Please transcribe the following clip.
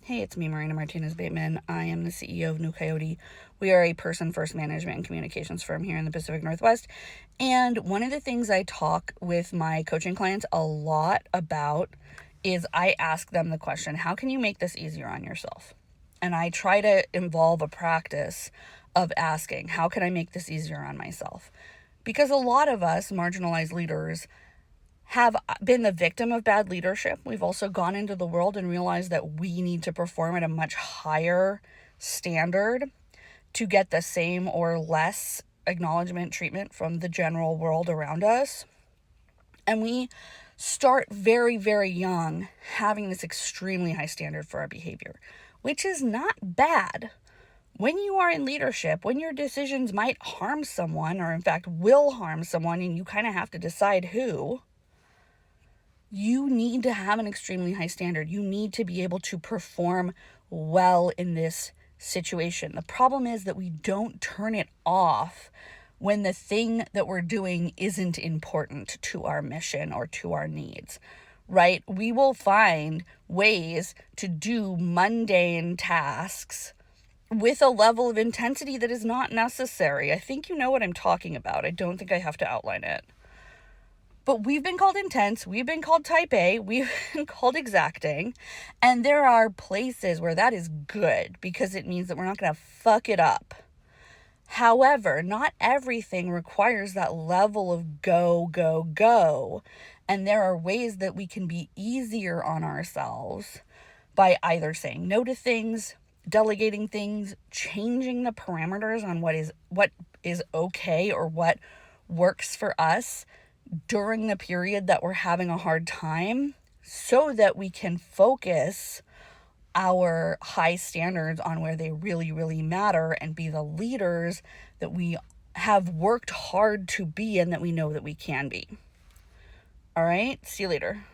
Hey, it's me, Martinez-Bateman. I am the CEO of New Coyote. We are a person-first management and communications firm here in the Pacific Northwest. And one of the things I talk with my coaching clients a lot about is I ask them the question, how can you make this easier on yourself? And I try to involve a practice of asking, how can I make this easier on myself? Because a lot of us marginalized leaders have been the victim of bad leadership. We've also gone into the world and realized that we need to perform at a much higher standard to get the same or less acknowledgement, treatment from the general world around us. And we start very, very young having this extremely high standard for our behavior, which is not bad. When you are in leadership, when your decisions might harm someone, or in fact will harm someone, and you kind of have to decide who, you need to have an extremely high standard. You need to be able to perform well in this situation. The problem is that we don't turn it off when the thing that we're doing isn't important to our mission or to our needs, right? We will find ways to do mundane tasks with a level of intensity that is not necessary. I think you know what I'm talking about. I don't think I have to outline it. But we've been called intense, we've been called type A, we've been called exacting, and there are places where that is good because it means that we're not going to fuck it up. However, not everything requires that level of go, go, go, and there are ways that we can be easier on ourselves by either saying no to things, delegating things, changing the parameters on what is okay or what works for us during the period that we're having a hard time, so that we can focus our high standards on where they really, really matter and be the leaders that we have worked hard to be and that we know that we can be. All right, see you later.